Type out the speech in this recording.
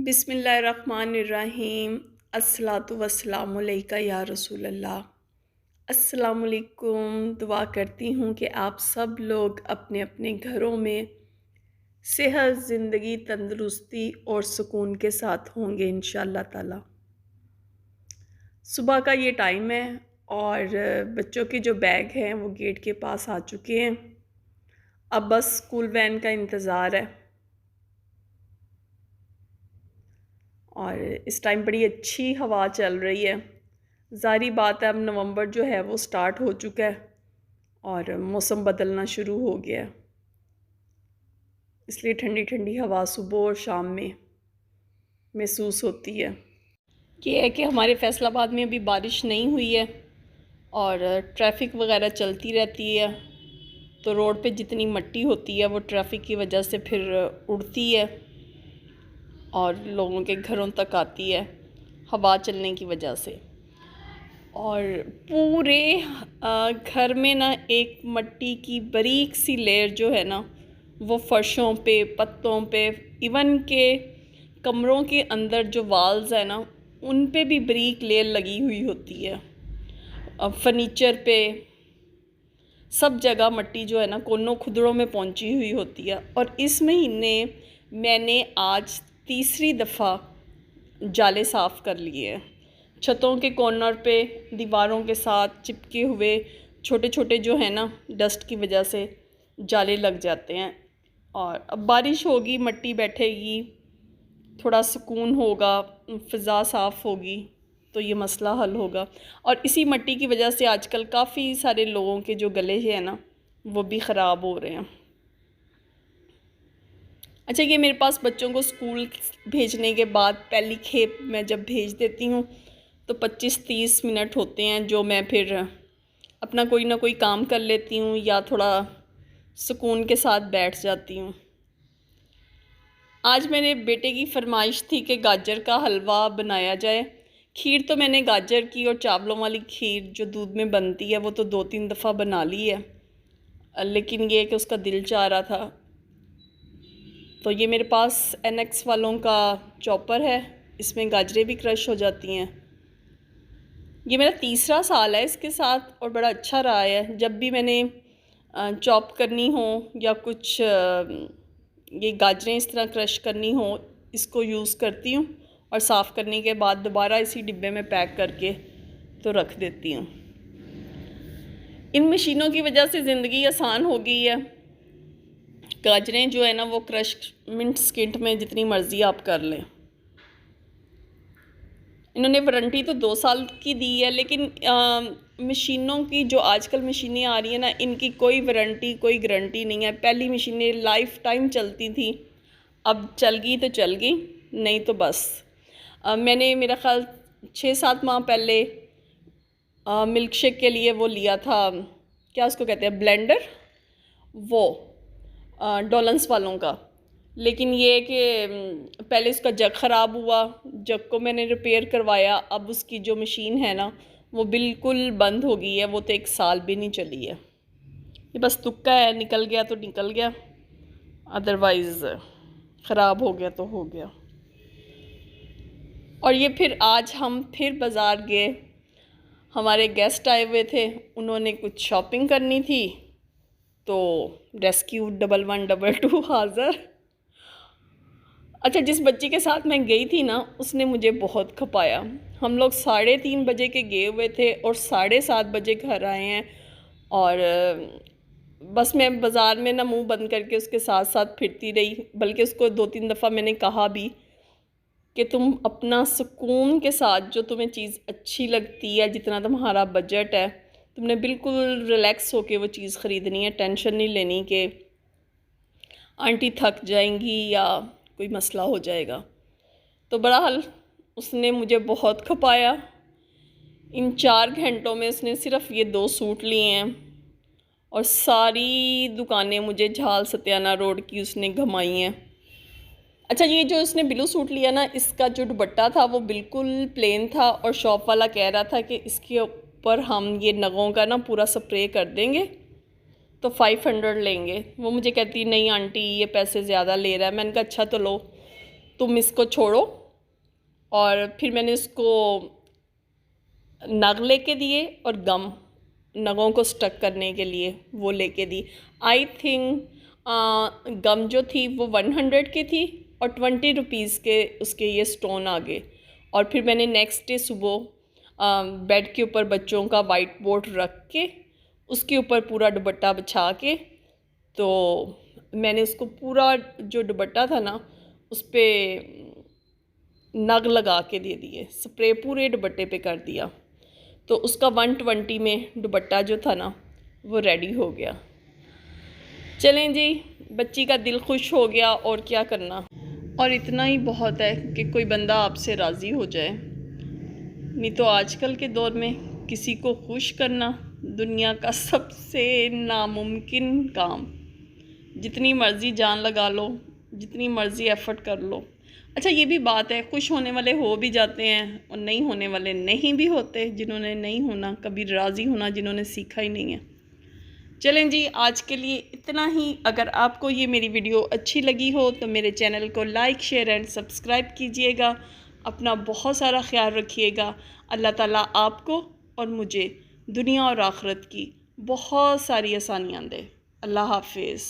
बिस्मिल्लाहिर्रहमानिर्रहीम। अस्सलातु वस्सलामु अलैका या रसूल अल्लाह। अस्सलामु अलैकुम। दुआ करती हूँ कि आप सब लोग अपने अपने घरों में सेहत, ज़िंदगी, तंदुरुस्ती और सुकून के साथ होंगे इंशाअल्लाह ताला। सुबह का ये टाइम है और बच्चों के जो बैग हैं वो गेट के पास आ चुके हैं। अब बस स्कूल वैन का इंतज़ार है और इस टाइम बड़ी अच्छी हवा चल रही है। ज़ाहिर बात है, अब नवंबर जो है वो स्टार्ट हो चुका है और मौसम बदलना शुरू हो गया है, इसलिए ठंडी ठंडी हवा सुबह और शाम में महसूस होती है। ये है कि हमारे फैसलाबाद में अभी बारिश नहीं हुई है और ट्रैफिक वगैरह चलती रहती है, तो रोड पे जितनी मट्टी होती है वो ट्रैफिक की वजह से फिर उड़ती है और लोगों के घरों तक आती है हवा चलने की वजह से। और पूरे घर में ना एक मट्टी की बारीक सी लेयर जो है ना वो फर्शों पे, पत्तों पे, इवन के कमरों के अंदर जो वाल्स है ना उन पे भी बारीक लेयर लगी हुई होती है। फर्नीचर पे सब जगह मट्टी जो है ना कोनों खुदड़ों में पहुंची हुई होती है। और इस महीने मैंने आज तीसरी दफ़ा जाले साफ़ कर लिए हैं। छतों के कॉर्नर पे दीवारों के साथ चिपके हुए छोटे छोटे जो है ना डस्ट की वजह से जाले लग जाते हैं। और अब बारिश होगी, मट्टी बैठेगी, थोड़ा सुकून होगा, फ़िज़ा साफ़ होगी तो ये मसला हल होगा। और इसी मट्टी की वजह से आजकल काफ़ी सारे लोगों के जो गले हैं ना वो भी ख़राब हो रहे हैं। अच्छा, ये मेरे पास बच्चों को स्कूल भेजने के बाद पहली खेप मैं जब भेज देती हूँ तो 25-30 मिनट होते हैं जो मैं फिर अपना कोई ना कोई काम कर लेती हूँ या थोड़ा सुकून के साथ बैठ जाती हूँ। आज मेरे बेटे की फरमाइश थी कि गाजर का हलवा बनाया जाए। खीर तो मैंने गाजर की और चावलों वाली खीर जो दूध में बनती है वो तो 2-3 दफ़ा बना ली है, लेकिन ये कि उसका दिल चाह रहा था। तो ये मेरे पास NX वालों का चॉपर है, इसमें गाजरें भी क्रश हो जाती हैं। ये मेरा तीसरा साल है इसके साथ और बड़ा अच्छा रहा है। जब भी मैंने चॉप करनी हो या कुछ ये गाजरें इस तरह क्रश करनी हो इसको यूज़ करती हूँ और साफ़ करने के बाद दोबारा इसी डिब्बे में पैक करके तो रख देती हूँ। इन मशीनों की वजह से ज़िंदगी आसान हो गई है। गाजरें जो है ना वो क्रश मिनट सेकंड में जितनी मर्ज़ी आप कर लें। इन्होंने वारंटी तो 2 साल की दी है, लेकिन मशीनों की जो आजकल मशीनें आ रही हैं ना इनकी कोई वारंटी कोई गारंटी नहीं है। पहली मशीनें लाइफ टाइम चलती थी, अब चल गई तो चल गई, नहीं तो बस। मैंने मेरा ख्याल 6-7 माह पहले मिल्क शेक के लिए वो लिया था, क्या उसको कहते हैं, ब्लेंडर, वो डॉलन्स वालों का। लेकिन ये कि पहले उसका जग ख़राब हुआ, जग को मैंने रिपेयर करवाया, अब उसकी जो मशीन है ना वो बिल्कुल बंद हो गई है, वो तो 1 साल भी नहीं चली है। ये बस तुक्का है, निकल गया तो निकल गया, अदरवाइज़ ख़राब हो गया तो हो गया। और ये फिर आज हम फिर बाज़ार गए, हमारे गेस्ट आए हुए थे, उन्होंने कुछ शॉपिंग करनी थी तो रेस्क्यू 1122 हाज़र। अच्छा, जिस बच्ची के साथ मैं गई थी ना उसने मुझे बहुत खपाया। हम लोग 3:30 बजे के गए हुए थे और 7:30 बजे घर आए हैं। और बस मैं बाज़ार में ना मुंह बंद करके उसके साथ साथ फिरती रही, बल्कि उसको 2-3 दफ़ा मैंने कहा भी कि तुम अपना सुकून के साथ जो तुम्हें चीज़ अच्छी लगती है, जितना तुम्हारा बजट है, तुमने बिल्कुल रिलैक्स होके वो चीज़ ख़रीदनी है। टेंशन नहीं लेनी कि आंटी थक जाएंगी या कोई मसला हो जाएगा। तो बहरहाल उसने मुझे बहुत खपाया। इन 4 घंटों में उसने सिर्फ़ ये 2 सूट लिए हैं और सारी दुकानें मुझे झाल सत्याना रोड की उसने घुमाई हैं। अच्छा, ये जो उसने ब्लू सूट लिया ना, इसका जो दुपट्टा था वो बिल्कुल प्लेन था और शॉप वाला कह रहा था कि इसके ऊपर हम ये नगों का ना पूरा स्प्रे कर देंगे तो 500 लेंगे। वो मुझे कहती नहीं आंटी ये पैसे ज़्यादा ले रहा है। मैंने कहा अच्छा तो लो। तुम इसको छोड़ो। और फिर मैंने उसको नग लेके दिए और गम नगों को स्टक करने के लिए वो लेके दी। आई थिंक गम जो थी वो 100 की थी और 20 रुपीज़ के उसके ये स्टोन आ गए। और फिर मैंने नेक्स्ट डे सुबह बेड के ऊपर बच्चों का वाइट बोर्ड रख के उसके ऊपर पूरा दुपट्टा बिछा के, तो मैंने उसको पूरा जो दुपट्टा था ना उस पर नग लगा के दे दिए, स्प्रे पूरे दुपट्टे पे कर दिया। तो उसका 120 में दुपट्टा जो था ना वो रेडी हो गया। चलें जी, बच्ची का दिल खुश हो गया और क्या करना। और इतना ही बहुत है कि कोई बंदा आपसे राज़ी हो जाए, नहीं तो आजकल के दौर में किसी को खुश करना दुनिया का सबसे नामुमकिन काम। जितनी मर्ज़ी जान लगा लो, जितनी मर्ज़ी एफ़र्ट कर लो। अच्छा ये भी बात है, खुश होने वाले हो भी जाते हैं और नहीं होने वाले नहीं भी होते। जिन्होंने नहीं होना, कभी राज़ी होना जिन्होंने सीखा ही नहीं है। चलें जी, आज के लिए इतना ही। अगर आपको ये मेरी वीडियो अच्छी लगी हो तो मेरे चैनल को लाइक, शेयर एंड सब्सक्राइब कीजिएगा। अपना बहुत सारा ख्याल रखिएगा। अल्लाह ताला आपको और मुझे दुनिया और आखिरत की बहुत सारी आसानियाँ दे। अल्लाह हाफिज़।